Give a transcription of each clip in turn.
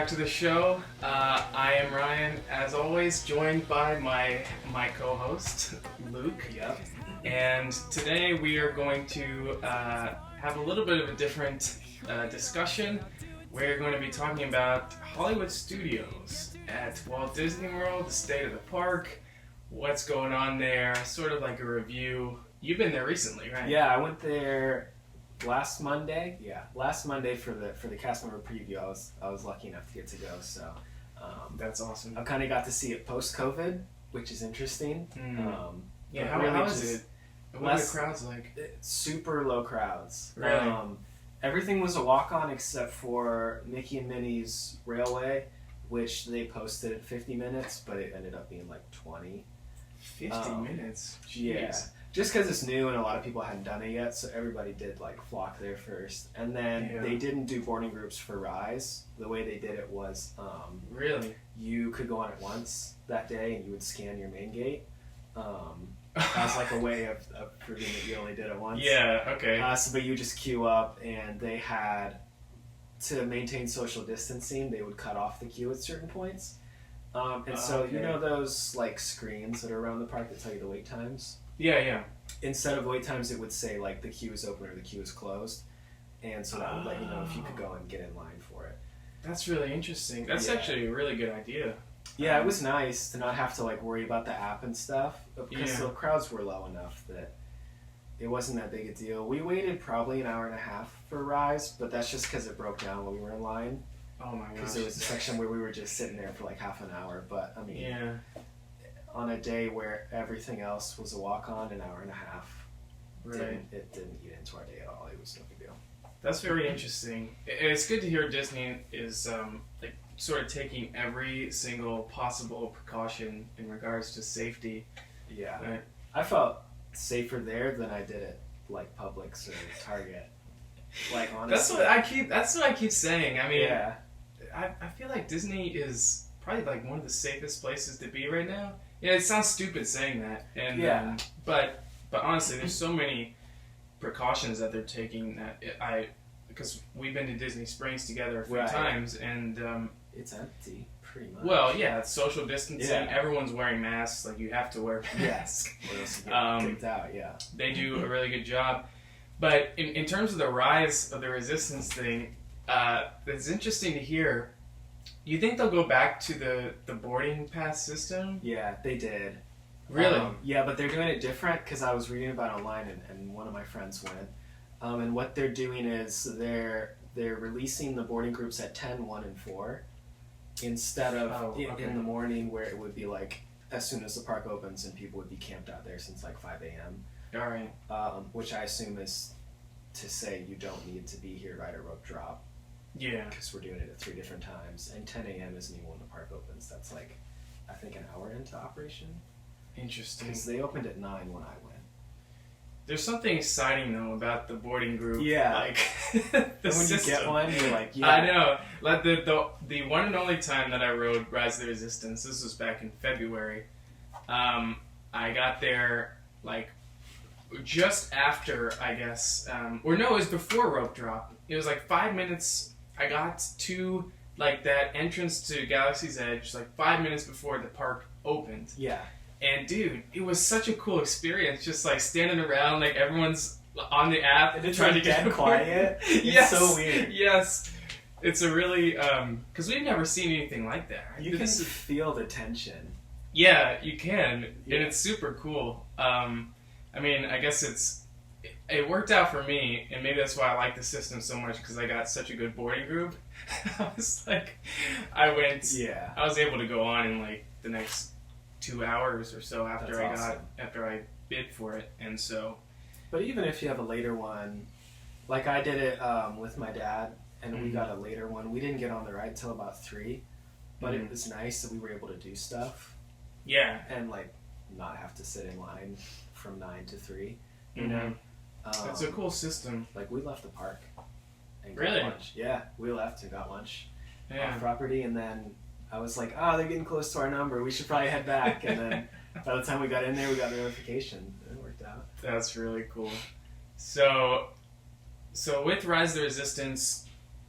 to the show. I am Ryan, as always, joined by my co-host, Luke. Yep. And today we are going to have a little bit of a different discussion. We're going to be talking about Hollywood Studios at Walt Disney World, the state of the park, what's going on there, sort of like a review. You've been there recently, right? Yeah, I went there last Monday. Yeah, last Monday for the cast member preview. I was lucky enough to get to go. So That's awesome. I kind of got to see it post COVID, which is interesting. Yeah, but how really is just it? What are the crowds like? Super low crowds. Really? Everything was a walk-on except for Mickey and Minnie's Railway, which they posted at 50 minutes, but it ended up being like 20. 50 minutes? Jeez. Yeah. Just because it's new and a lot of people hadn't done it yet, so everybody did like flock there first. And then they didn't do boarding groups for Rise. The way they did it was Really? you could go on it once that day and you would scan your main gate as like a way of proving that you only did it once. Yeah, okay. But you just queue up, and they had, to maintain social distancing, they would cut off the queue at certain points. So you know those like screens that are around the park that tell you the wait times? Yeah. Instead of wait times, it would say like the queue is open or the queue is closed, and so that would let you know if you could go and get in line for it. That's really interesting. That's actually a really good idea. Yeah, it was nice to not have to like worry about the app and stuff, because the crowds were low enough that it wasn't that big a deal. We waited probably an hour and a half for Rise, but that's just because it broke down while we were in line. Oh my gosh. Because there was a section where we were just sitting there for like half an hour, but I mean, on a day where everything else was a walk-on, an hour and a half, it didn't eat into our day at all. It was no big deal. That's very interesting. It's good to hear Disney is like sort of taking every single possible precaution in regards to safety. Yeah. Right? I felt safer there than I did at like Publix or Target. Like honestly. That's what I keep saying. I mean, yeah. I feel like Disney is probably like one of the safest places to be right now. Yeah, it sounds stupid saying that, and but honestly, there's so many precautions that they're taking that because we've been to Disney Springs together a few times, and it's empty pretty much. Well, yeah, it's social distancing. Yeah. Everyone's wearing masks. Like you have to wear a mask. Or else you get kicked out. Yeah, they do a really good job. But in terms of the Rise of the Resistance thing, it's interesting to hear. You think they'll go back to the boarding pass system? Yeah, they did. Really? Yeah, but they're doing it different, because I was reading about it online, and one of my friends went. And what they're doing is they're releasing the boarding groups at 10, 1, and 4, instead of in the morning, where it would be like as soon as the park opens and people would be camped out there since like 5 a.m. All right. Which I assume is to say you don't need to be here right at rope drop. Yeah. Because we're doing it at 3 different times, and 10 a.m. isn't even when the park opens. That's like, I think, an hour into operation. Interesting. Because they opened at 9 when I went. There's something exciting though about the boarding group. Yeah. Like when system. you get one, you're like, yeah. I know. Like the one and only time that I rode Rise of the Resistance, this was back in February. I got there like just after, I guess, or no, it was before rope drop. It was like 5 minutes. I got to like that entrance to Galaxy's Edge like 5 minutes before the park opened. Yeah. And dude, it was such a cool experience, just like standing around, like everyone's on the app and it's trying like to get quiet. It's yes, so weird. Yes, it's a really because we've never seen anything like that. You can feel the tension. Yeah, you can, and it's super cool. I mean, I guess it worked out for me, and maybe that's why I like the system so much, because I got such a good boarding group. I was like, I was able to go on in like the next 2 hours or so after I bid for it, and so. But even if you have a later one, like I did it with my dad, and we got a later one. We didn't get on the ride till about 3, but it was nice that we were able to do stuff. Yeah. And like not have to sit in line from 9 to 3. You know. It's a cool system. Like we left the park and got really? lunch. Yeah, we left and got lunch off property, and then I was like, oh, they're getting close to our number. We should probably head back. And then by the time we got in there, we got a notification. It worked out. That's really cool. So with Rise of the Resistance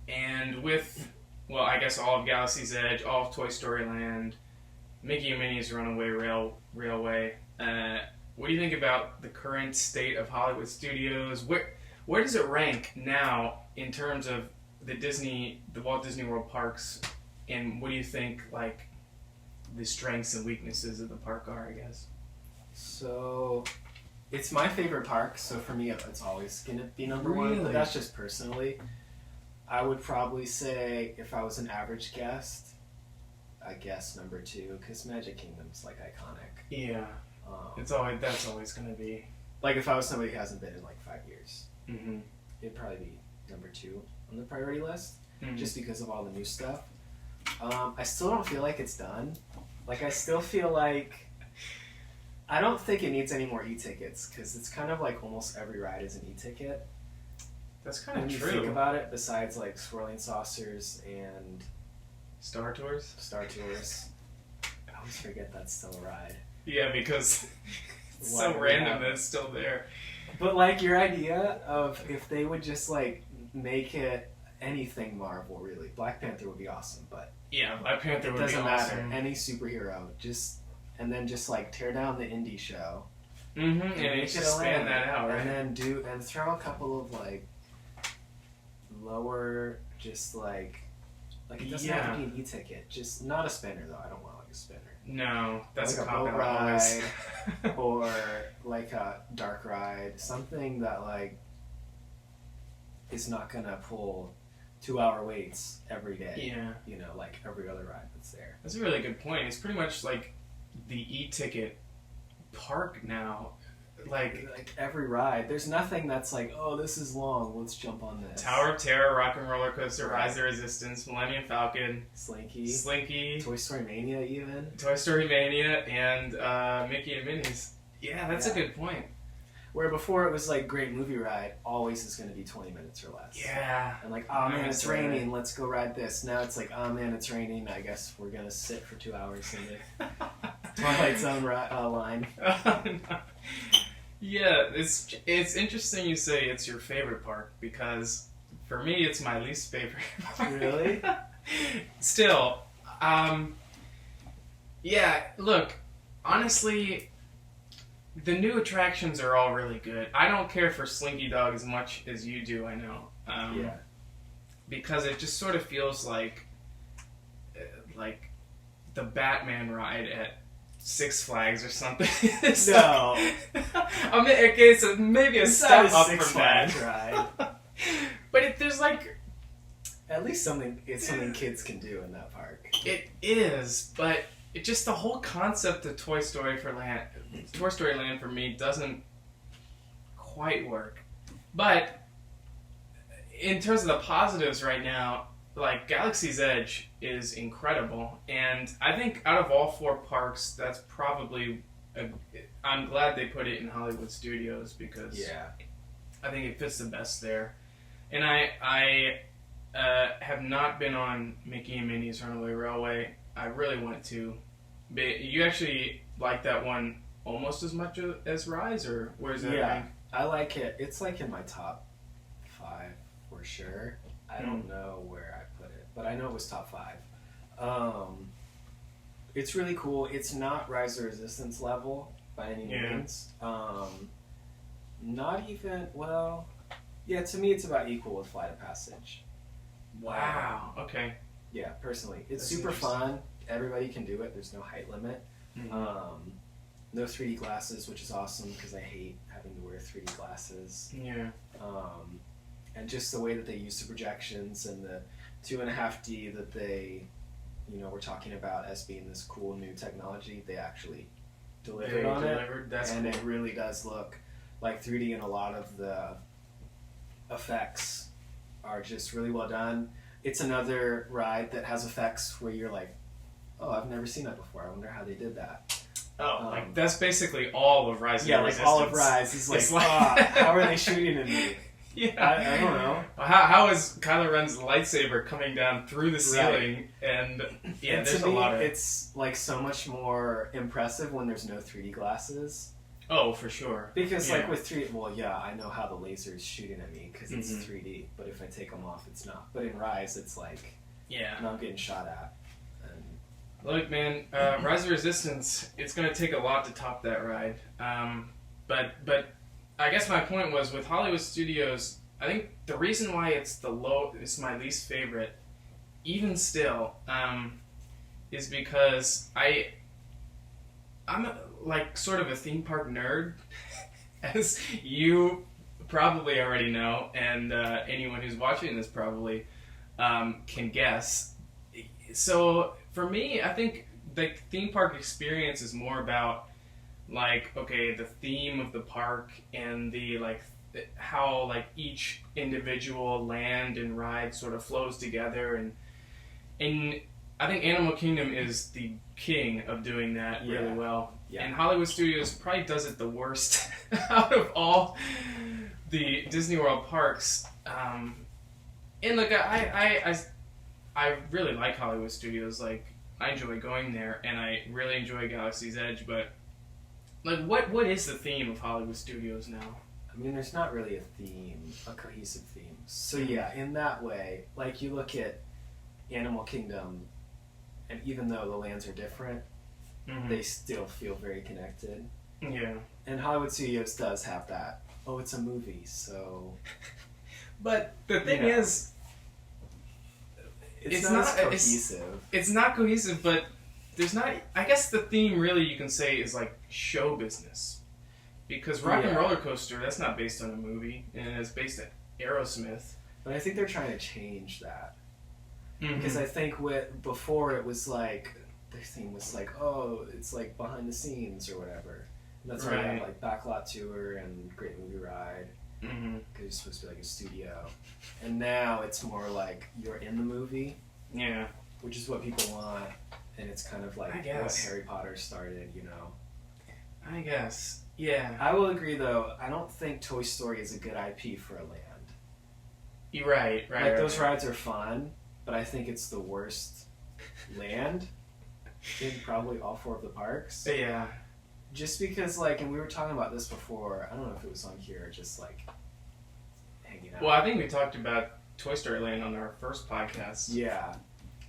and with well, I guess all of Galaxy's Edge, all of Toy Story Land, Mickey and Minnie's Runaway Railway. What do you think about the current state of Hollywood studios? Where does it rank now in terms of the Walt Disney World parks, and what do you think like the strengths and weaknesses of the park are? I guess. So, it's my favorite park. So for me, it's always gonna be number one. Really? But that's just personally. I would probably say if I was an average guest, I guess number 2 because Magic Kingdom's like iconic. Yeah, that's always gonna be. Like if I was somebody who hasn't been in like 5 years, Mm-hmm. it'd probably be number 2 on the priority list, Mm-hmm. just because of all the new stuff. I still don't feel like it's done. Like I still feel like I don't think it needs any more e-tickets because it's kind of like almost every ride is an e-ticket. That's kind When of you true. think about it, besides like Swirling Saucers and Star Tours. Star Tours, I always forget that's still a ride. Yeah, because it's Why so do we random have that it's still there. But like your idea of if they would just like make it anything Marvel, really, Black Panther would be awesome. But Yeah, Black Panther it would be doesn't awesome. matter. Any superhero, and then just like tear down the indie show. Mm-hmm. And make it's it just a span land, that out, right? and then throw a couple of like lower, just like it doesn't have to be an e-ticket. Just not a spinner though. I don't want like a spinner. No, that's Like a a boat cop-out always. or like a dark ride, something that like is not gonna pull 2-hour waits every day. Yeah, You know, like every other ride that's there. that's a really good point. It's pretty much like the e-ticket park now. Like every ride, there's nothing that's like, oh, this is long. Let's jump on this. Tower of Terror, Rock and Roller Coaster, Right. Rise of the Resistance, Millennium Falcon, Slinky, Toy Toy Story Mania, even. Story Mania, and Mickey and Minnie's. Yeah, that's a good point. Where before it was like great movie ride, always is going to be 20 minutes or less. Yeah. And like, oh man, Nice, it's right. raining. Let's go ride this. Now it's like, oh man, it's raining. I guess we're gonna sit for 2 hours in the Twilight Zone line. Yeah, it's interesting you say it's your favorite park because for me it's my least favorite park. Really? Still, yeah. Look, honestly, the new attractions are all really good. I don't care for Slinky Dog as much as you do. I know. Yeah. Because it just sort of feels like the Batman ride at Six Flags or something. It's No. I mean, okay, so maybe a It's step not a up Six from that. Flags ride. But there's like At least it's something kids can do in that park. it is, but it just the whole concept of Toy Story Land for me doesn't quite work. But in terms of the positives right now, like Galaxy's Edge is incredible, and I think out of all 4 parks, that's probably I'm glad they put it in Hollywood Studios because I think it fits the best there. And I have not been on Mickey and Minnie's Runaway Railway. I really wanted to. But you actually like that one almost as much as Rise, or where's that rank? I like it. It's like in my top 5 for sure. I don't know where I put it, but I know it was top 5. It's really cool. It's not Rise of Resistance level by any means. Not even, well, yeah, to me it's about equal with Flight of Passage. Wow. Okay. Yeah, personally. It's That's super interesting. fun. Everybody can do it. There's no height limit. Mm-hmm. No 3D glasses, which is awesome because I hate having to wear 3D glasses. Yeah. And just the way that they use the projections and the 2.5D that they, were talking about as being this cool new technology, they actually delivered on it. That's And cool. it really does look like 3D, and a lot of the effects are just really well done. It's another ride that has effects where you're like, oh, I've never seen that before. I wonder how they did that. Oh, like that's basically all of Rise of the Yeah, like Resistance. all of Rise is like, It's like- how are they shooting in me? Yeah. I don't know. How is Kylo Ren's lightsaber coming down through the ceiling? And yeah, And there's to a me, lot of. it's like so much more impressive when there's no 3D glasses. Oh, for sure. Because Yeah. like with 3D, well, yeah, I know how the laser is shooting at me because it's Mhm. 3D. But if I take them off, it's not. But in Rise, it's like Yeah. and I'm getting shot at. And Look, man, Rise of Resistance, it's going to take a lot to top that ride. But I guess my point was with Hollywood Studios, I think the reason why it's my least favorite, even still, is because I'm like sort of a theme park nerd, as you probably already know, and anyone who's watching this probably can guess. So for me, I think the theme park experience is more about like, okay, the theme of the park and the like how like each individual land and ride sort of flows together, and I think Animal Kingdom is the king of doing that really well. Yeah. And Hollywood Studios probably does it the worst out of all the Disney World parks. And look, I really like Hollywood Studios. Like, I enjoy going there, and I really enjoy Galaxy's Edge. But like, what is the theme of Hollywood Studios now? I mean, there's not really a theme, a cohesive theme. So yeah, in that way, like you look at Animal Kingdom, and even though the lands are different, they still feel very connected. Yeah. And Hollywood Studios does have that. Oh, it's a movie, so. But the thing is, it's not as cohesive. It's not cohesive, but there's not. I guess the theme, really, you can say, is like show business, because Rock and Roller Coaster, that's not based on a movie, and it's based on Aerosmith. But I think they're trying to change that, because I think before it was like their theme was like, oh, it's like behind the scenes or whatever. And that's why they have like Backlot Tour and Great Movie Ride. Because it's supposed to be like a studio, and now it's more like you're in the movie, which is what people want, and it's kind of like what Harry Potter started, you know. I guess, yeah. I will agree though. I don't think Toy Story is a good IP for a land. You're right. Like those rides are fun, but I think it's the worst land in probably all 4 of the parks. Yeah. Just because, like, and we were talking about this before, I don't know if it was on here or just, like, hanging out. Well, I think we talked about Toy Story Land on our first podcast. Yeah.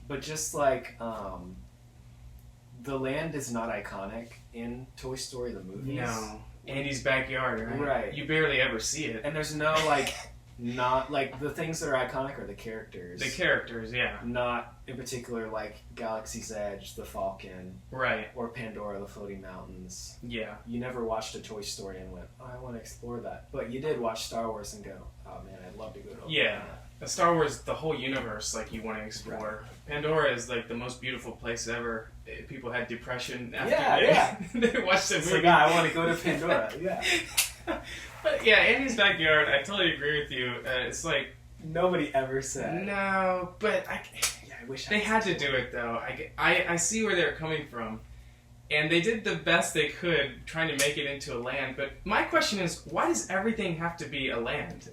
But just, like, the land is not iconic in Toy Story, the movies. No. Andy's backyard, right? Right. You barely ever see it. And there's no, like, not, like, the things that are iconic are the characters. The characters, yeah. Not, in particular, like, Galaxy's Edge, the Falcon. Right. Or Pandora, the Floating Mountains. Yeah. You never watched a Toy Story and went, oh, I want to explore that. But you did watch Star Wars and go, oh, man, I'd love to go to the Star Wars, the whole universe, like, you want to explore. Right. Pandora is, like, the most beautiful place ever. People had depression after they watched the movie. Like, I want to go to Pandora. Yeah. But yeah, Andy's backyard, I totally agree with you. It's like... Nobody ever said. No, but I wish they had to do it, though. I see where they're coming from. And they did the best they could trying to make it into a land. But my question is, why does everything have to be a land?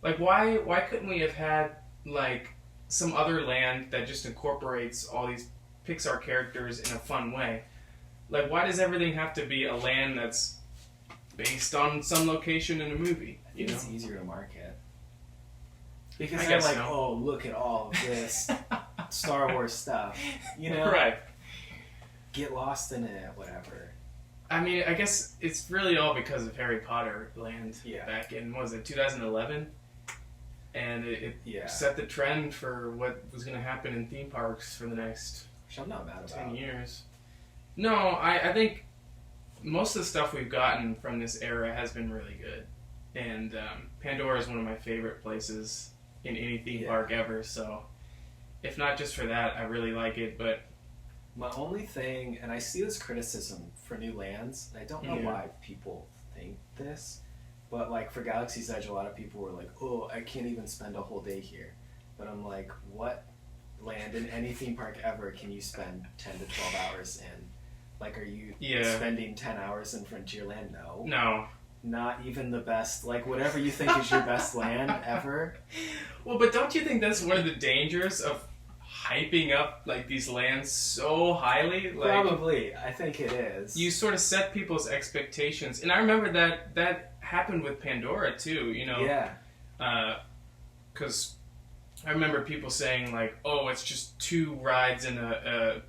Like, why couldn't we have had, like, some other land that just incorporates all these Pixar characters in a fun way? Like, why does everything have to be a land that's based on some location in a movie? I think it's easier to market. Because they're like, oh, look at all of this Star Wars stuff. You know? Right. Get lost in it, whatever. I mean, I guess it's really all because of Harry Potter Land back in, what was it, 2011? And it set the trend for what was going to happen in theme parks for the next Which I'm not mad 10 years. No, I think most of the stuff we've gotten from this era has been really good. And Pandora is one of my favorite places in any theme park ever, so if not just for that, I really like it. But my only thing, and I see this criticism for new lands, and I don't know why people think this, but like for Galaxy's Edge, a lot of people were like, oh, I can't even spend a whole day here. But I'm like, what land in any theme park ever can you spend 10 to 12 hours in? Like, are you spending 10 hours in Frontierland? No. No. Not even the best, like whatever you think is your best land ever. Well, but don't you think that's one of the dangers of hyping up like these lands so highly? Like, probably. I think it is. You sort of set people's expectations. And I remember that happened with Pandora too, you know. Yeah. Because I remember people saying like, "Oh, it's just 2 rides in a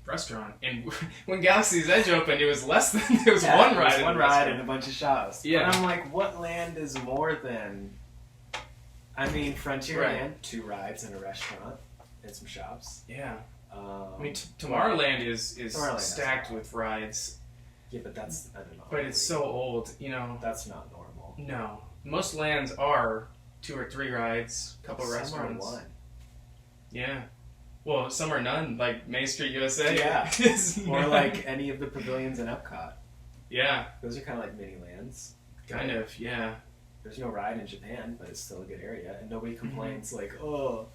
restaurant." And when Galaxy's Edge opened, it was less than it was 1 ride. One ride and a bunch of shops. Yeah. But I'm like, what land is more than? I mean, Frontierland, 2 rides and a restaurant and some shops. Yeah. I mean, Tomorrowland is Tomorrowland stacked with rides. Yeah, but that's I don't know. But it's so old, you know. That's not normal. No, most lands are 2 or 3 rides, a couple Some restaurants. are 1. Yeah. Well, some are none, like Main Street USA. Yeah. is Or none. like any of the pavilions in Epcot. Yeah, Those are kind of like mini lands. kind of. Yeah. There's no ride in Japan, but it's still a good area, and nobody complains like, oh,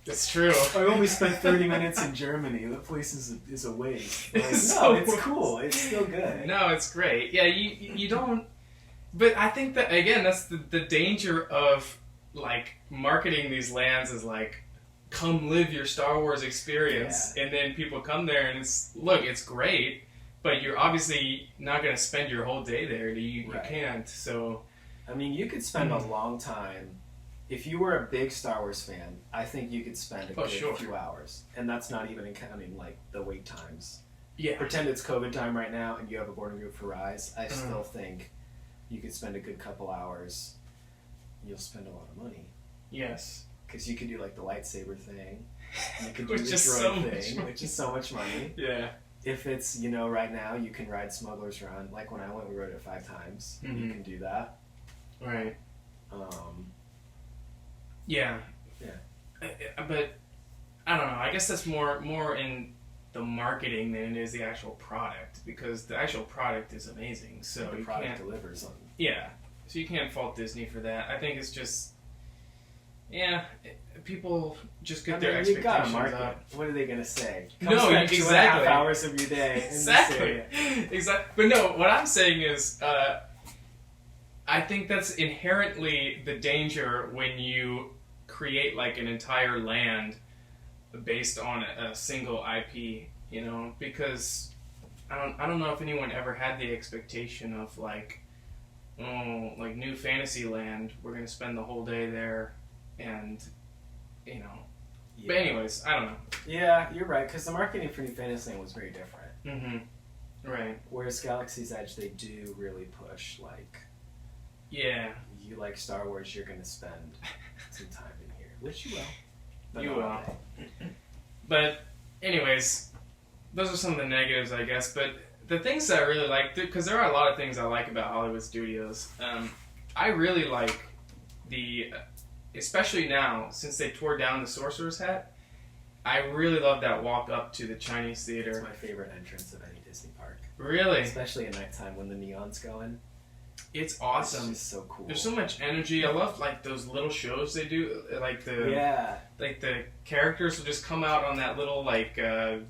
It's true. I only spent 30 minutes in Germany. That place is a waste. Like, It's no, so it's waste. cool. It's still good. No, it's great. Yeah, you don't. But I think that again, that's the danger of like marketing these lands as like, come live your Star Wars experience, and then people come there and it's great, but you're obviously not going to spend your whole day there. You Right. can't. So I mean, you could spend a long time. If you were a big Star Wars fan, I think you could spend a good sure. few hours, and that's not even counting like the wait times. yeah, Pretend it's COVID time right now, and you have a boarding group for Rise. I still think you could spend a good couple hours. You'll spend a lot of money yes, because you could do like the lightsaber thing. You could do Which the is droid so much thing, money. which is so much money. yeah, If it's, right now you can ride Smuggler's Run. Like when I went, we rode it 5 times. You Mhm. can do that. right, Yeah. But I don't know. I guess that's more in the marketing than it is the actual product, because the actual product is amazing. So the you product can't. delivers on. Yeah, so you can't fault Disney for that. I think it's just, people just get their You gotta expectations market. up. What are they gonna say? No, spend 2.5 exactly. hours of your day. In Exactly, this area. exactly. But no, what I'm saying is, I think that's inherently the danger when you create like an entire land based on a single IP. Because I don't know if anyone ever had the expectation of like, oh, like New Fantasyland, we're gonna spend the whole day there, and Yeah. But anyways, I don't know. Yeah, you're right. Because the marketing for New Fantasyland was very different. Mm-hmm. Right. Whereas Galaxy's Edge, they do really push like, Yeah. you like Star Wars, you're gonna spend some time in here, which you will. But You not will. all day. But anyways, those are some of the negatives, I guess. But the things that I really like, because there are a lot of things I like about Hollywood Studios. I really like especially now since they tore down the Sorcerer's Hat. I really love that walk up to the Chinese It's theater. my favorite entrance of any Disney park, Really, especially at nighttime when the neon's going. it's It's awesome. just so cool. There's so much energy. I love like those little shows they do, like Yeah. like the characters will just come out on that little like I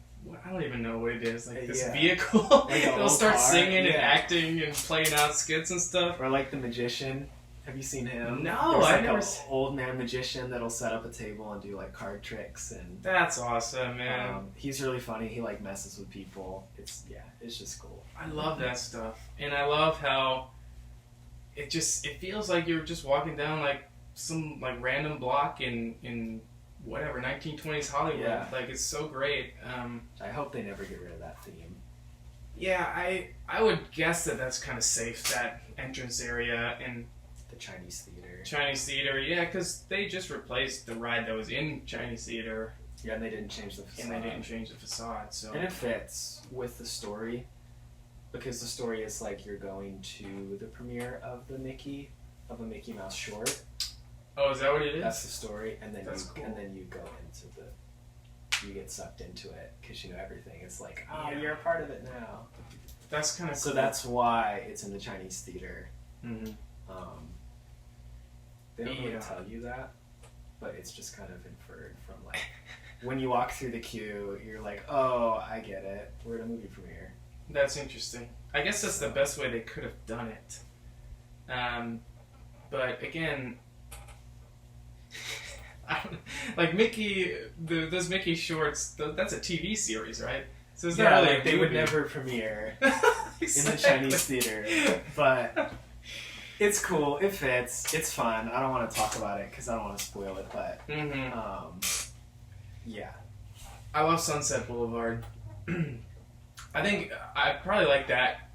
don't even know what it is, like this Yeah. vehicle. Like a They'll old start car, singing and yeah. acting and playing out skits and stuff. Or like the magician. Have you seen him? No, There's I've like never an seen- old man magician that'll set up a table and do like card tricks, and That's awesome, man. he's really funny. He like messes with people. It's just cool. I love that stuff, and I love how it feels like you're just walking down like some like random block in whatever 1920s Hollywood. Yeah. Like it's so great. I hope they never get rid of that theme. Yeah, I would guess that's kind of safe, that entrance area and The Chinese theater. Chinese theater. Yeah, because they just replaced the ride that was in Chinese theater, Yeah, and they didn't change the facade. and they didn't change the facade. So And it fits with the story, because the story is like you're going to the premiere of a Mickey Mouse short. oh, is that what it is? That's the story, and then That's cool. you go into you get sucked into it because you know everything. It's like, Yeah. you're a part of it now. That's kind of So cool. that's why it's in the Chinese theater. Mhm. They don't really Yeah. tell you that, but it's just kind of inferred from like when you walk through the queue, you're like, oh, I get it. We're at a movie premiere. That's interesting. I guess that's the best way they could have done it. But again, I don't, like Mickey, those Mickey shorts, that's a TV series, right? So it's not really like a they would movie. never premiere in the Exactly. Chinese theater, but It's cool. It fits. It's fun. I don't want to talk about it because I don't want to spoil it, but yeah. I love Sunset Boulevard. I think I probably like that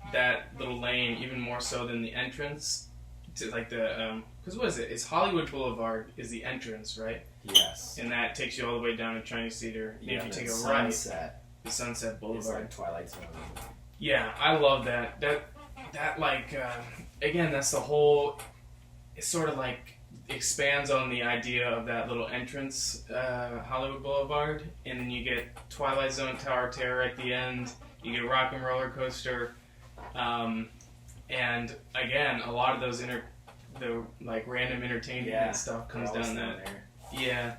little lane even more so than the entrance to like the because what is it? It's Hollywood Boulevard is the entrance, right? Yes. And that takes you all the way down to Chinese Theater. And Yeah, if you take a Sunset, right, the Sunset it's Boulevard. like Twilight Zone. Yeah, I love that. That like again, that's the whole. It sort of like expands on the idea of that little entrance, Hollywood Boulevard, and then you get Twilight Zone, Tower of Terror at the end. You get Rock and Roller Coaster, and again, a lot of those the like random entertainment and stuff comes down that. There. Yeah.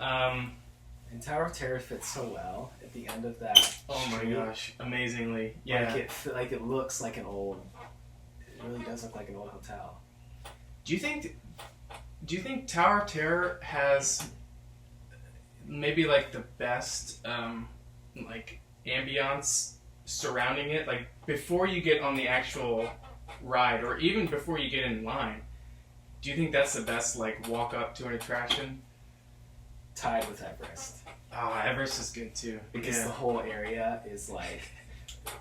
And Tower of Terror fits so well at the end of that. Oh my street. gosh! Amazingly, yeah. Like it looks like an old. It really does look like an old hotel. Do you think Tower of Terror has maybe like the best like ambiance surrounding it? Like before you get on the actual ride, or even before you get in line, do you think that's the best like walk up to an attraction? Tied with Everest. Everest is good too. Because the whole area is like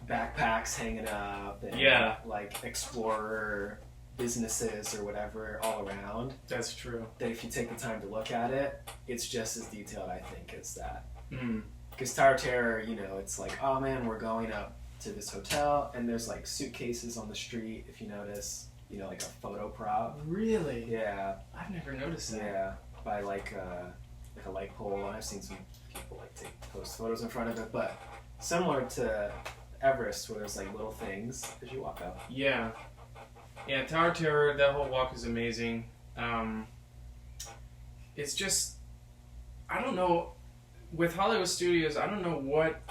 backpacks hanging up and like explorer businesses or whatever all around. That's true. That if you take the time to look at it, it's just as detailed, I think, as that. Mm. Because Tower of Terror, you know, it's like, oh man, we're going up to this hotel, and there's like suitcases on the street, if you notice, you know, like a photo prop. Really? Yeah. I've never noticed that. Yeah. By like a light pole, and I've seen some people like post photos in front of it, but similar to Everest, where there's like little things as you walk up. Yeah. Yeah, Tower of Terror, that whole walk is amazing. It's just, I don't know, with Hollywood Studios, I don't know what,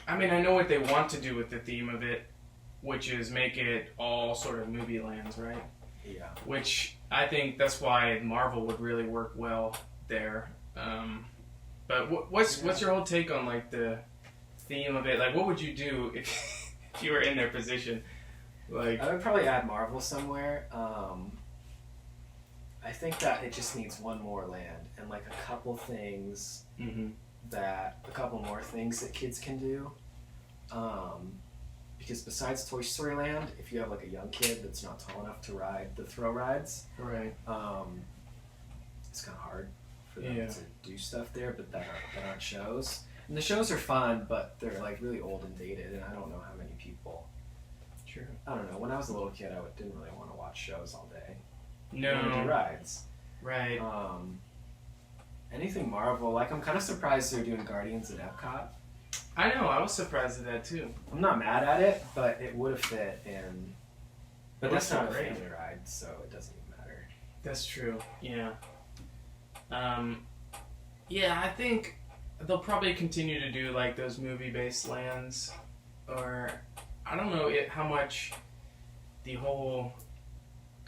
I mean, I know what they want to do with the theme of it, which is make it all sort of movie lands, right? Yeah. Which I think that's why Marvel would really work well there. But what's your whole take on like the theme of it? Like, what would you do if you were in their position? Like, I would probably add Marvel somewhere. I think that it just needs one more land and like a couple more things that kids can do. Because besides Toy Story Land, if you have like a young kid that's not tall enough to ride the throw rides, right? It's kind of hard for them to do stuff there. But that aren't shows, and the shows are fun, but they're like really old and dated, and I don't know how many people. True. I don't know. When I was a little kid, didn't really want to watch shows all day. No. I wanted to do rides. Right. Anything Marvel, like I'm kind of surprised they're doing Guardians at Epcot. I know. I was surprised at that too. I'm not mad at it, but it would have fit in. But that's not a great. family ride, so it doesn't even matter. That's true. Yeah. Yeah, I think they'll probably continue to do like those movie-based lands, or I don't know how much the whole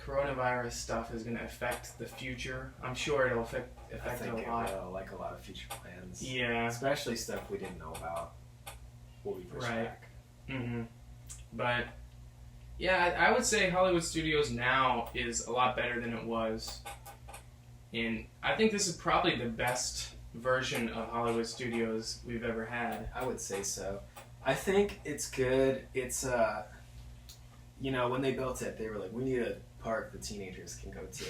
coronavirus stuff is going to affect the future. I'm sure it'll affect I think it a lot. It will, like a lot of future plans. Yeah. Especially stuff we didn't know about. Will be pushed back. Mm-hmm. But yeah, I would say Hollywood Studios now is a lot better than it was. And I think this is probably the best version of Hollywood Studios we've ever had. I would say so. I think it's good. It's you know, when they built it, they were like, we need a park the teenagers can go to.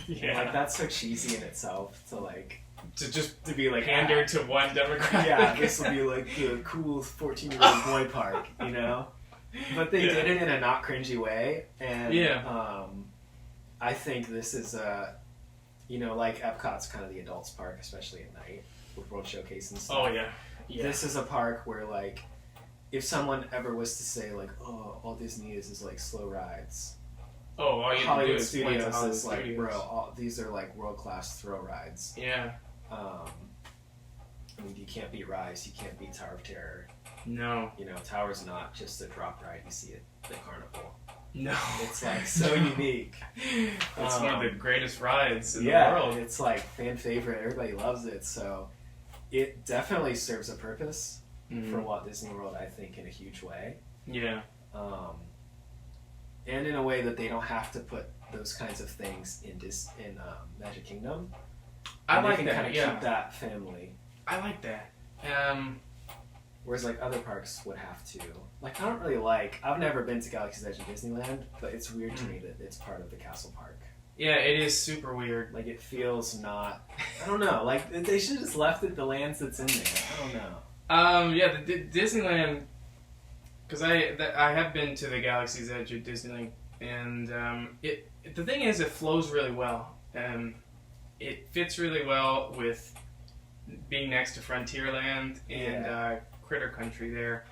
Yeah. Like that's so cheesy in itself to like to be like pander to one demographic. Yeah, this will be like the cool 14-year-old boy park, you know. But they did it in a not cringy way, and I think this is you know, like Epcot's kind of the adults park, especially at night with World Showcase and stuff. Oh yeah. This is a park where like, if someone ever was to say like, oh, all Disney is like slow rides. Oh, all you Hollywood do is point to Studios Hollywood is like, Studios. bro, these are like world-class throw rides. Yeah. I mean, you can't beat Rise, you can't beat Tower of Terror. No. You know, Tower's not just a drop ride you see at the carnival. No. It's like so unique. It's one of the greatest rides in the Yeah, world. it's like fan favorite. Everybody loves it. So it definitely serves a purpose for Walt Disney World, I think, in a huge way. Yeah. and in a way that they don't have to put those kinds of things in Magic Kingdom. I And like they can that. kind of Yeah, keep that family. I like that. Whereas like other parks would have to. Like I don't really like. I've never been to Galaxy's Edge in Disneyland, but it's weird to me that it's part of the Castle Park. Yeah, it is super weird. Like it feels not. I don't know. Like they should have just left it the lands that's in there. I don't know. Yeah, the Disneyland, because I have been to the Galaxy's Edge at Disneyland, and the thing is, it flows really well. It fits really well with being next to Frontierland and Critter Country there.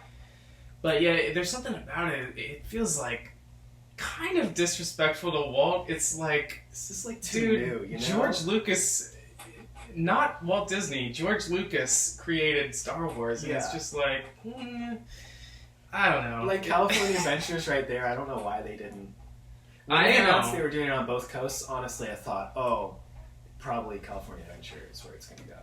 But yeah, there's something about it. It feels like kind of disrespectful to Walt. It's like, It's just like too dude, new, you know? George Lucas, not Walt Disney, George Lucas created Star Wars, and it's Yeah. just like, I don't know. Like California Adventures right there. I don't know why they didn't. When I they know. announced they were doing it on both coasts, honestly, I thought, oh, probably California Adventure is where it's going to go.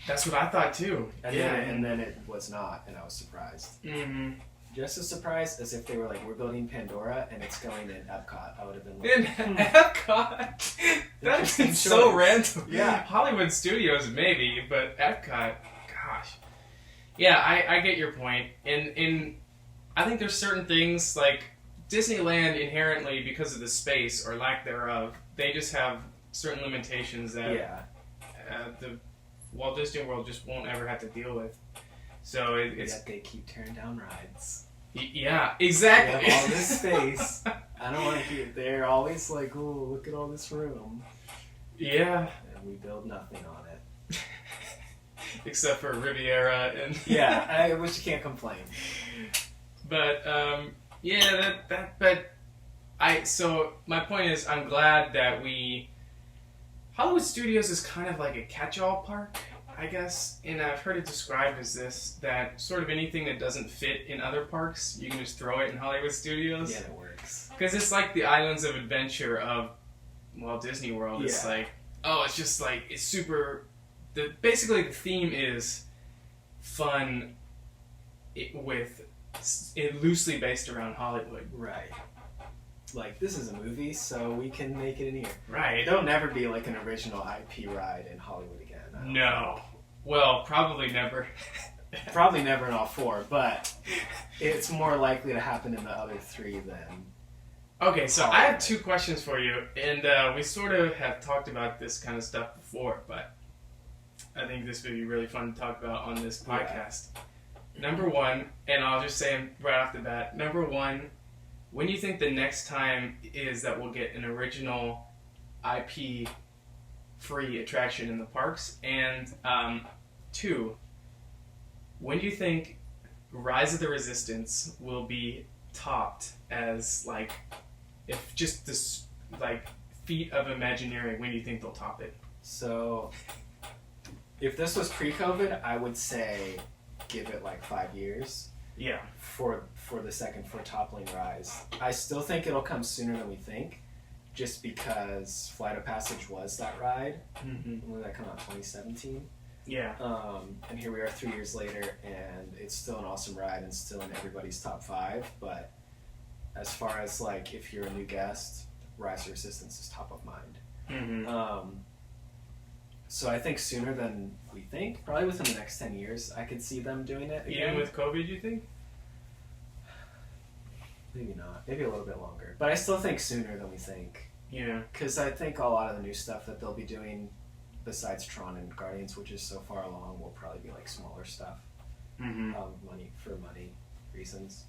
That's what I thought too. And yeah, then it was not, and I was surprised. mm-hmm. Just as surprised as if they were like, we're building Pandora and it's going in Epcot. I would have been like, In Epcot, that Interesting seems so choice. random. Yeah. Hollywood Studios maybe, but Epcot, gosh. Yeah, I get your point. In I think there's certain things like Disneyland inherently, because of the space or lack thereof, they just have certain limitations that yeah. the Walt Disney World just won't ever have to deal with. So it's Yet they keep tearing down rides. yeah, They exactly. have all this space. I don't like it. They're always like, oh, look at all this room. Yeah, And we build nothing on it. except for Riviera and Yeah, I wish you can't complain. But yeah, so my point is, I'm glad that Hollywood Studios is kind of like a catch-all park, I guess, and I've heard it described as this, that sort of anything that doesn't fit in other parks, you can just throw it in Hollywood Studios. Yeah, it works. Because it's like the Islands of Adventure of Walt Disney World. It's Yeah. like, oh, it's just like, it's super, basically the theme is fun loosely based around Hollywood. Right. Like, this is a movie, so we can make it in here. Right. There'll never be like an original IP ride in Hollywood again. I don't No. Well, probably never. think. Probably never in all four, but it's more likely to happen in the other three than. Okay, so I have two questions for you, and we sort of have talked about this kind of stuff before, but I think this would be really fun to talk about on this podcast. Number one, and I'll just say them right off the bat. Number one, when do you think the next time is that we'll get an original IP-free attraction in the parks? And two, when do you think Rise of the Resistance will be topped as, like, if just this, like, feat of Imagineering, when do you think they'll top it? So, if this was pre-COVID, I would say give it like 5 years Yeah. for toppling Rise. I still think it'll come sooner than we think, just because Flight of Passage was that ride. Mm-hmm. When did that come out? 2017. Yeah. And here we are 3 years later, and it's still an awesome ride and still in everybody's top 5. But as far as like if you're a new guest, Rise of Resistance is top of mind. Mm-hmm. So I think sooner than we think, probably within the next 10 years, I could see them doing it again. Even with COVID, you think? Maybe not. Maybe a little bit longer. But I still think sooner than we think. Yeah. Because I think a lot of the new stuff that they'll be doing, besides Tron and Guardians, which is so far along, will probably be like smaller stuff. Mm-hmm. Money reasons.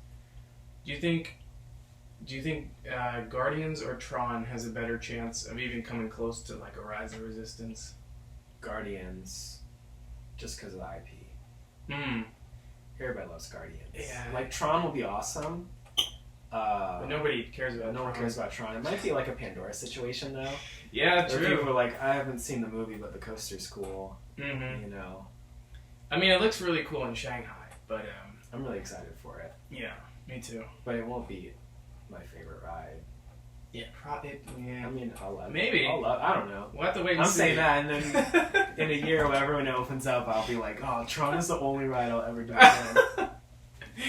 Do you think Guardians or Tron has a better chance of even coming close to like a Rise of Resistance? Guardians, just because of the IP. Hmm. Everybody loves Guardians. Yeah. Like Tron will be awesome. But nobody cares about No one Tron. cares about Tron. It might be like a Pandora situation though. Yeah, Where people true. are like, I haven't seen the movie, but the coaster's cool. Mm-hmm. You know, I mean, it looks really cool in Shanghai, but I'm really excited for it. yeah, me too. But it won't be my favorite ride. Yeah, I mean, I'll love Maybe. it. I don't know. We'll have to wait and I'm see. saying that, and then in a year, whenever when it opens up, I'll be like, oh, Tron is the only ride I'll ever do again.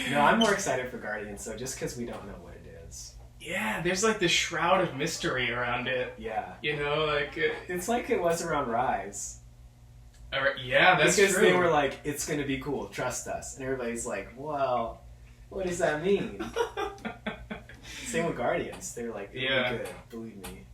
No, I'm more excited for Guardians, so just because we don't know what it is. Yeah, there's like this shroud of mystery around it. Yeah. You know, like It's like it was around Rise. yeah, that's because true. they were like, it's gonna be cool, trust us. And everybody's like, well, what does that mean? Same with Guardians. They were like, it'll Yeah. be good, believe me.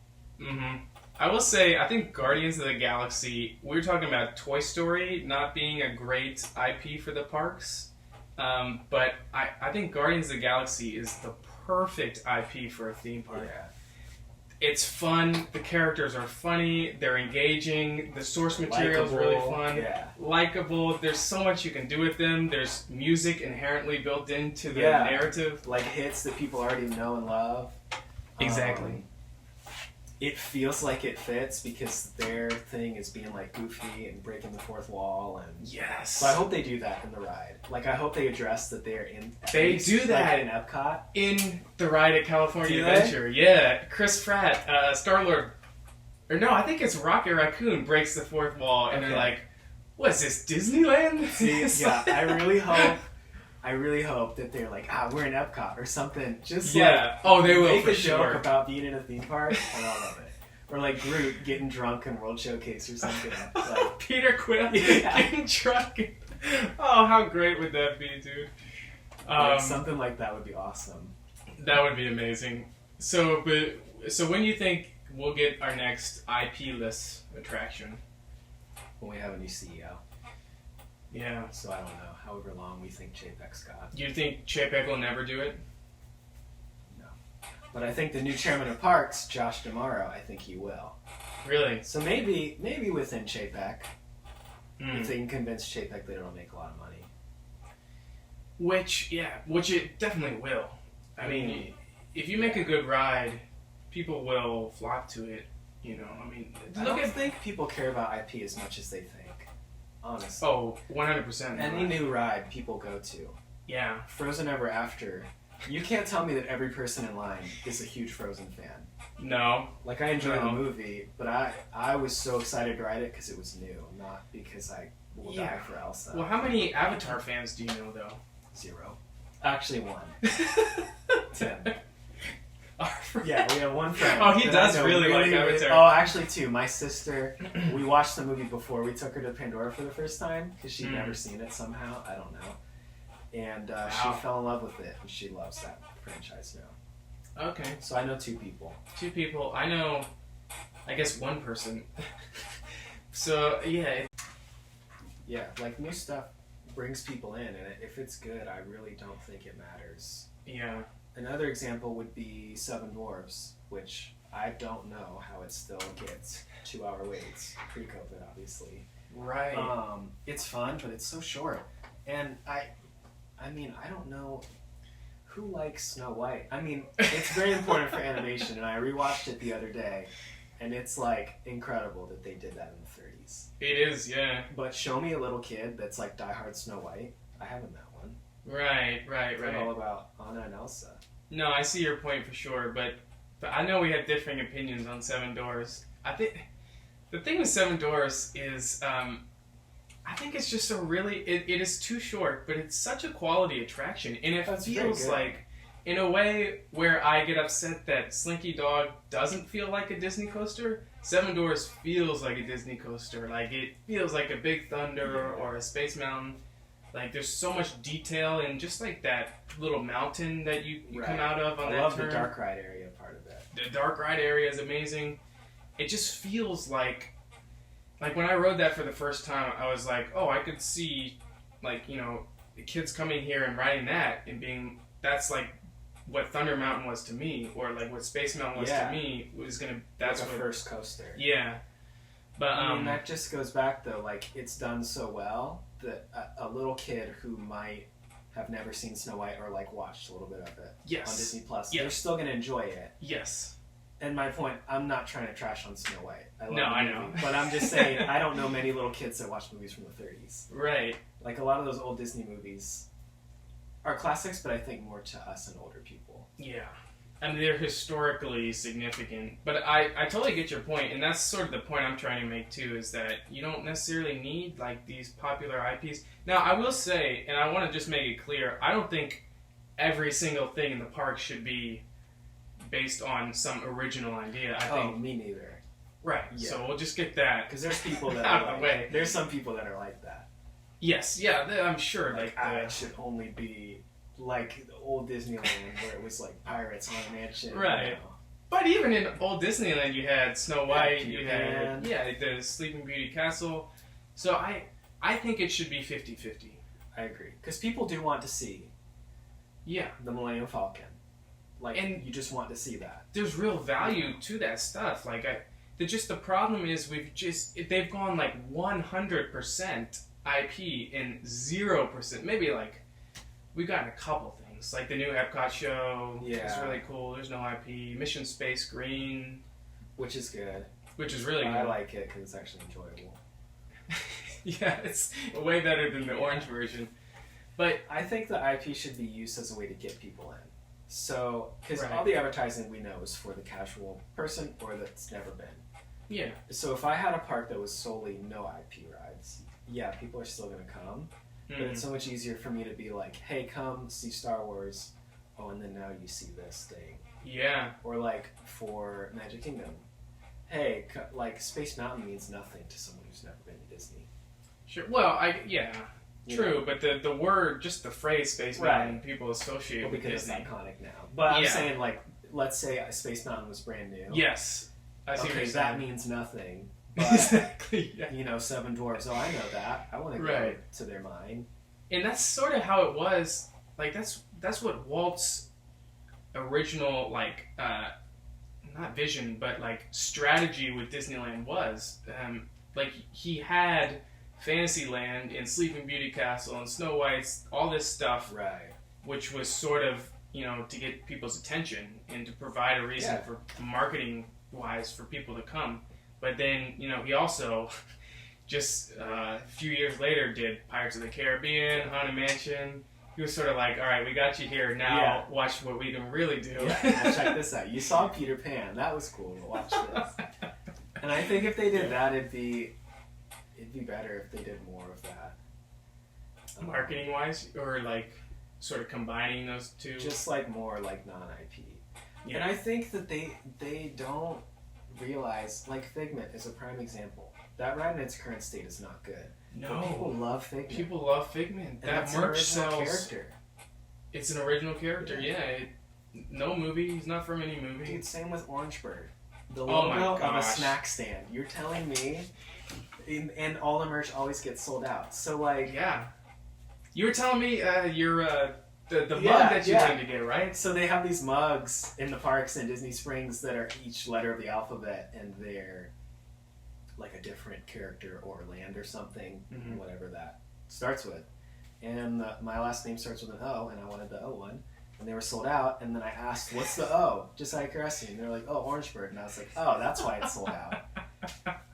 Mm-hmm. I will say, I think Guardians of the Galaxy, we were talking about Toy Story not being a great IP for the parks, but I think Guardians of the Galaxy is the perfect IP for a theme park. Yeah. It's fun, the characters are funny, they're engaging, the source material is really Likeable, fun, yeah. likable, there's so much you can do with them, there's music inherently built into the Yeah. narrative. Like hits that people already know and love. Exactly. It feels like it fits because their thing is being like goofy and breaking the fourth wall, and Yes. so I hope they do that in the ride. Like I hope they address that they're in. They do that. like, in Epcot. In the ride at California Do they? Adventure. Yeah, Chris Pratt, Star-Lord, or no, I think it's Rocket Raccoon breaks the fourth wall, and they're Okay. like, "What is this, Disneyland?" See, It's yeah, like- I really hope that they're like, we're in Epcot or something. Just Yeah. Oh, they will make for a joke sure. about being in a theme park, and I'll love it. Or like Groot getting drunk in World Showcase or something. Like, Peter Quill Yeah. getting drunk. Oh, how great would that be, dude? something like that would be awesome. That would be amazing. So when do you think we'll get our next IP-less attraction? When we have a new CEO. Yeah. So I don't know, however long we think Chapek's got. Do you think Chapek will never do it? But I think the new chairman of parks, Josh D'Amaro, I think he will. Really? So maybe within Chapek, Mm. if they can convince Chapek that it'll make a lot of money. Which it definitely will. I mean, if you make a good ride, people will flock to it. You know, I mean, I don't think people care about IP as much as they think. Honestly. Oh, 100%. Any new ride people go to. Yeah. Frozen Ever After. You can't tell me that every person in line is a huge Frozen fan. No. Like, I enjoyed No. the movie, but I was so excited to ride it because it was new, not because I will die Yeah. for Elsa. Well, how many Avatar fans do you know, though? 0. Actually, 1. 10. Our friend- Yeah, we have one friend. Oh, he that does I know really like Avatar. Oh, actually, 2. My sister, we watched the movie before we took her to Pandora for the first time because she'd Mm. never seen it somehow. I don't know. And Wow. she fell in love with it, and she loves that franchise now. Okay. So I know 2 people. 2 people. I know, I guess 1 person. So, yeah. Yeah, like new stuff brings people in, and if it's good, I really don't think it matters. Yeah. Another example would be Seven Dwarfs, which I don't know how it still gets 2-hour waits, pre-COVID obviously. Right. It's fun, but it's so short. And I mean, I don't know who likes Snow White. I mean, it's very important for animation, and I rewatched it the other day, and it's like incredible that they did that in the 30s. It is, yeah. But show me a little kid that's like diehard Snow White. I haven't met one. Right. It's all about Anna and Elsa. No, I see your point for sure, but I know we have differing opinions on Seven Doors. I think the thing with Seven Doors is, I think it's just a really, it is too short, but it's such a quality attraction, and it That's very feels good. like, in a way where I get upset that Slinky Dog doesn't feel like a Disney coaster, Seven Doors feels like a Disney coaster. Like, it feels like a Big Thunder or a Space Mountain. Like, there's so much detail in just like that little mountain that you come Right. out of on I that love turn. the dark ride area part of it. The dark ride area is amazing. It just feels like when I rode that for the first time, I was like, oh, I could see, like, you know, the kids coming here and riding that and being, that's like what Thunder Mountain was to me, or like what Space Mountain was Yeah. to me, was gonna, that's like a what, first coaster. yeah. But, I mean, that just goes back though, like it's done so well that a little kid who might have never seen Snow White or like watched a little bit of it on yes, Disney Plus, Yeah. they're still gonna enjoy it. yes. And my point, I'm not trying to trash on Snow White. I love No, the I movie, know. but I'm just saying I don't know many little kids that watch movies from the 30s. Right. Like a lot of those old Disney movies are classics, but I think more to us and older people. Yeah. I mean, they're historically significant. But I totally get your point, and that's sort of the point I'm trying to make too, is that you don't necessarily need like these popular IPs. Now, I will say, and I want to just make it clear, I don't think every single thing in the park should be based on some original idea. I Oh, think me neither. right. Yeah. So we'll just get that. Because there's people that Out are of the like, way. there's some people that are like that. Yes, yeah, I'm sure. Like It should only be like the old Disneyland where it was like pirates, Haunted Mansion. Right. You know. but even in old Disneyland, you had Snow White, Peter you Pan. had the Sleeping Beauty castle. So I think it should be 50-50. I agree. Because people do want to see Yeah. the Millennium Falcon. Like, And- you just want to see that. There's real value to that stuff. Like the problem is they've gone like 100% IP and 0%. Maybe like we've gotten a couple things like the new Epcot show. Yeah. It's really cool. There's no IP. Mission Space Green, Which is good. which is really I good. like it because it's actually enjoyable. Yeah, it's way better than the orange version. But I think the IP should be used as a way to get people in. So, because Right. all the advertising we know is for the casual person or that's never been. yeah, So if I had a park that was solely no IP rides, yeah, people are still going to come. But it's so much easier for me to be like, hey, come see Star Wars. Oh, and then now you see this thing. yeah, Or like for Magic Kingdom. Hey, like Space Mountain means nothing to someone who's never been to Disney. sure. Well, You true. But the word, just the phrase Space Right. Mountain, people associate Well, with because Disney. it's iconic now. But I'm Yeah. saying, like, let's say Space Mountain was brand new. Yes, I see what Okay, you're that saying. means nothing. But, Exactly. Yeah. you know, Seven Dwarfs, oh, I know that. I want to go Right. to their mine. And that's sort of how it was. Like that's what Walt's original not vision, but like strategy with Disneyland was. Like he had Fantasyland and Sleeping Beauty Castle and Snow White's, all this stuff, Right. which was sort of to get people's attention and to provide a reason Yeah. for marketing wise for people to come. But then he also just a few years later did Pirates of the Caribbean, Haunted Mansion. He was sort of like, all right, we got you here. Now Yeah. watch what we can really do. Yeah, well, check this out. You saw Peter Pan. That was cool. Watch this. And I think if they did that, it'd be better if they did more of that. Marketing wise, or like sort of combining those two. Just like more like non-IP. Yeah. And I think that they don't realize, like Figment is a prime example. That ride in its current state is not good. But people No, love Figment. people love Figment. And That that's an merch original sells. character. It's an original character. Yeah. Yeah. No movie. He's not from any movie. Dude, same with Orange Bird. The Oh my logo of a gosh. snack stand. You're telling me, and all the merch always gets sold out. So like, Yeah. You were telling me the mug Yeah, that you yeah. wanted to get, right? so they have these mugs in the parks in Disney Springs that are each letter of the alphabet, and they're like a different character or land or something, Mhm. whatever that starts with. And my last name starts with an O, and I wanted the O one. And they were sold out, and then I asked, what's the O? Just out of curiosity. And they're like, oh, Orange Bird. And I was like, oh, that's why it's sold out.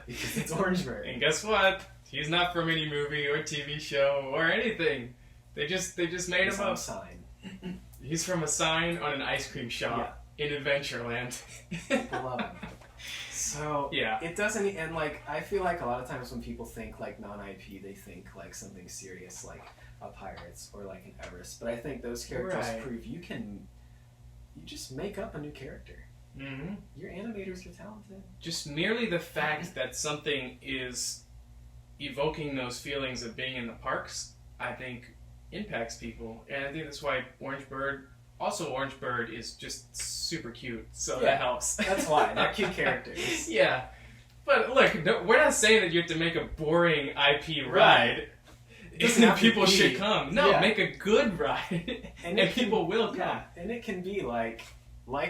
Because it's Orange Bird. And guess what? He's not from any movie or TV show or anything. They just made It's him on up. sign. He's from a sign on an ice cream shop in Adventureland. People love him. So, Yeah. it doesn't, and like, I feel like a lot of times when people think like non-IP, they think like something serious like a Pirates or like an Everest. But I think those characters Right. prove you just make up a new character. hmm Your animators are talented. Just merely the fact that something is evoking those feelings of being in the parks, I think, impacts people. And I think that's why Orange Bird is just super cute. So Yeah. that helps. That's why. They're cute characters. Yeah. But look, no, we're not saying that you have to make a boring IP ride. It doesn't have to People be. should come. No, Yeah. make a good ride. And, it can- people will come. Yeah, and it can be like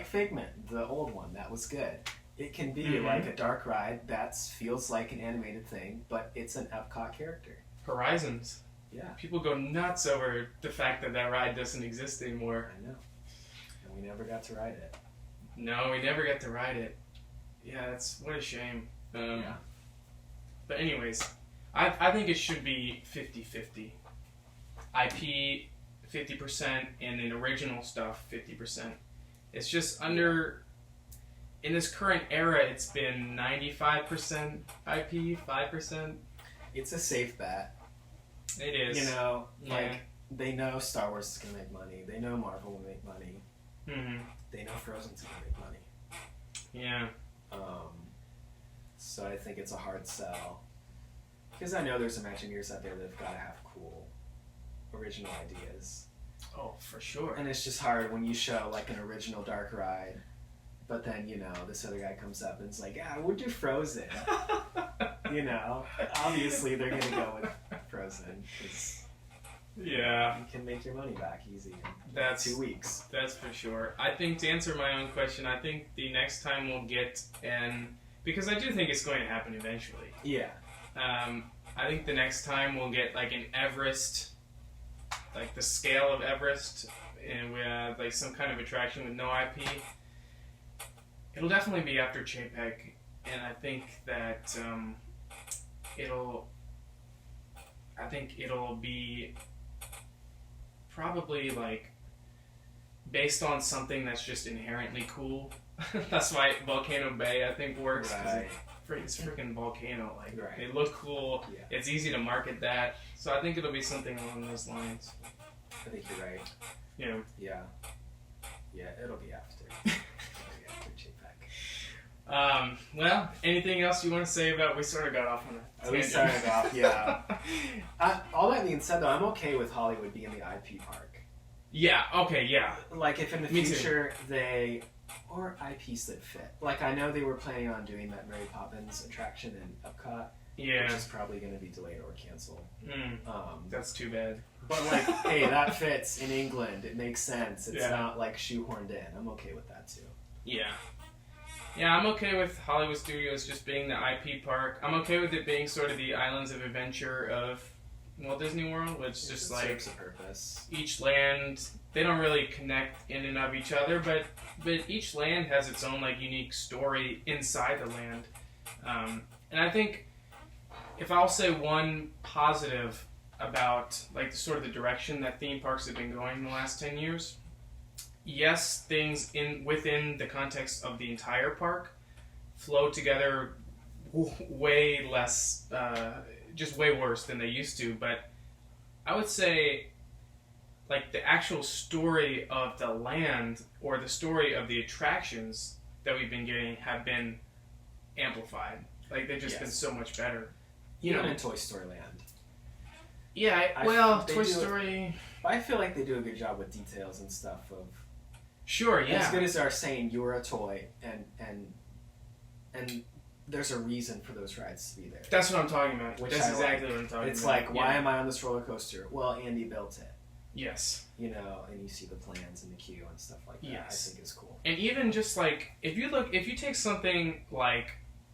Figment, the old one, that was good. It can be Mhm. like a dark ride that feels like an animated thing, but it's an Epcot character. Horizons. Yeah, People go nuts over the fact that that ride doesn't exist anymore. I know. And we never got to ride it. No, we never got to ride it. Yeah, that's what a shame. Yeah. But anyways, I think it should be 50-50. IP 50% and then original stuff 50%. It's just in this current era, it's been 95% IP, 5%. It's a safe bet. It is. You know, Yeah. like, they know Star Wars is going to make money. They know Marvel will make money. They know Frozen's gonna make money. Yeah. So I think it's a hard sell. Because I know there's Imagineers out there that have got to have cool, original ideas. Oh, for sure. And it's just hard when you show like an original dark ride, but then, you know, this other guy comes up and is like, yeah, we'll do Frozen. You know, obviously they're going to go with Frozen because yeah, you can make your money back easy in that's 2 weeks. That's for sure. I think to answer my own question, I think the next time we'll get because I do think it's going to happen eventually. Yeah. I think the next time we'll get like an Everest, like the scale of Everest, and we have like some kind of attraction with no IP. It'll definitely be after Chapek, and I think that it'll be probably like based on something that's just inherently cool. That's why Volcano Bay I think works. Right. It's freaking volcano. Like Right. they look cool. Yeah. It's easy to market that. So I think it'll be something along those lines. I think you're right. Yeah. Yeah. Yeah, it'll be after. It'll be after Chapek. Well, anything else you want to say about? We sort of got off on a We tangent. started off, yeah. All that being said, though, I'm okay with Hollywood being the IP park. Yeah. Okay. Yeah. Like, if in the Me too. future they... Or IPs that fit. Like, I know they were planning on doing that Mary Poppins attraction in Epcot, Yeah. which is probably going to be delayed or canceled. That's too bad. But, like, hey, that fits in England. It makes sense. It's Yeah. not, like, shoehorned in. I'm okay with that, too. Yeah. Yeah, I'm okay with Hollywood Studios just being the IP park. I'm okay with it being sort of the Islands of Adventure of Walt Disney World, which is just like serves a purpose. each land, they don't really connect in and of each other, but each land has its own like unique story inside the land. And I think if I'll say one positive about like sort of the direction that theme parks have been going in the last 10 years, yes, things within the context of the entire park flow together way less, just way worse than they used to. But I would say, like the actual story of the land or the story of the attractions that we've been getting have been amplified. Like they've just been so much better. You Even know, in Toy Story Land. yeah. I Well, think they Toy do it- Story. I feel like they do a good job with details and stuff of Sure, yeah. as good as they're saying you're a toy and there's a reason for those rides to be there. That's what I'm talking about. Which That's I exactly like. what I'm talking It's about. like, why Yeah. am I on this roller coaster? Well, Andy built it, Yes. you know, and you see the plans and the queue and stuff like that. Yes. I think is cool. And even just like if you take something like,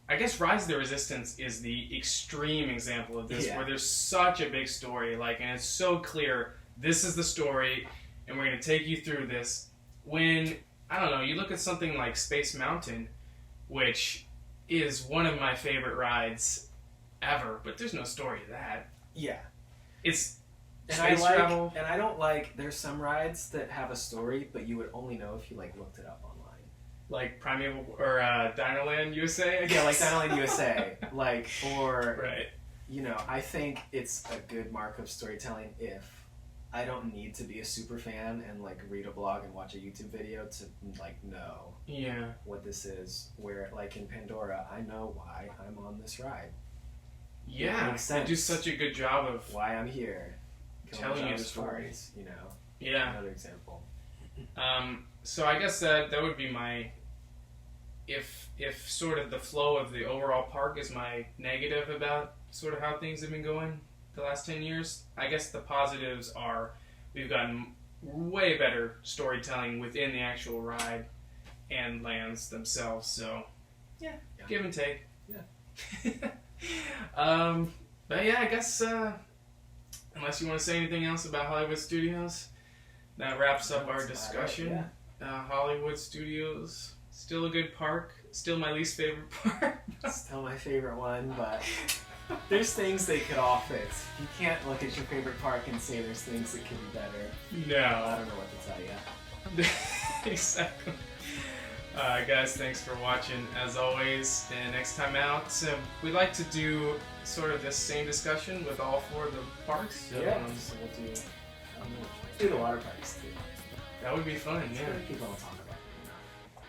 I guess Rise of the Resistance is the extreme example of this, Yeah. where there's such a big story, like, and it's so clear this is the story, and we're gonna take you through this. When I don't know, you look at something like Space Mountain, which is one of my favorite rides ever, but there's no story to that. Yeah. It's And space travel. I don't like there's some rides that have a story, but you would only know if you like looked it up online. Like Primeval or Dinoland USA, I guess. Yeah, like Dinoland USA. Like or Right. you know, I think it's a good mark of storytelling if I don't need to be a super fan and like read a blog and watch a YouTube video to like know Yeah. what this is. Where like in Pandora, I know why I'm on this ride, Yeah. makes They do sense. such a good job of why I'm here, telling you the Kilimanjaro story. stories, you know. Yeah. Another example. So I guess that would be my, if sort of the flow of the overall park is my negative about sort of how things have been going the last 10 years, I guess the positives are we've gotten way better storytelling within the actual ride and lands themselves. So yeah. Give and take. Yeah. But yeah, I guess unless you want to say anything else about Hollywood Studios, that wraps up our That's about it, discussion. yeah. Hollywood Studios, still a good park. Still my least favorite park. Still my favorite one, but there's things they could all fix. You can't look at your favorite park and say there's things that could be better. I No. don't know what to tell you. Exactly. Guys, thanks for watching as always. And next time out, we'd like to do sort of this same discussion with all 4 of the parks. So, So we'll do the water parks too. That would be fun. That's Yeah. what people don't talk about.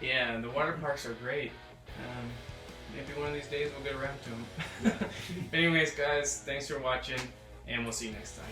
Yeah, the water parks are great. Maybe one of these days we'll get around to them. Anyways, guys, thanks for watching, and we'll see you next time.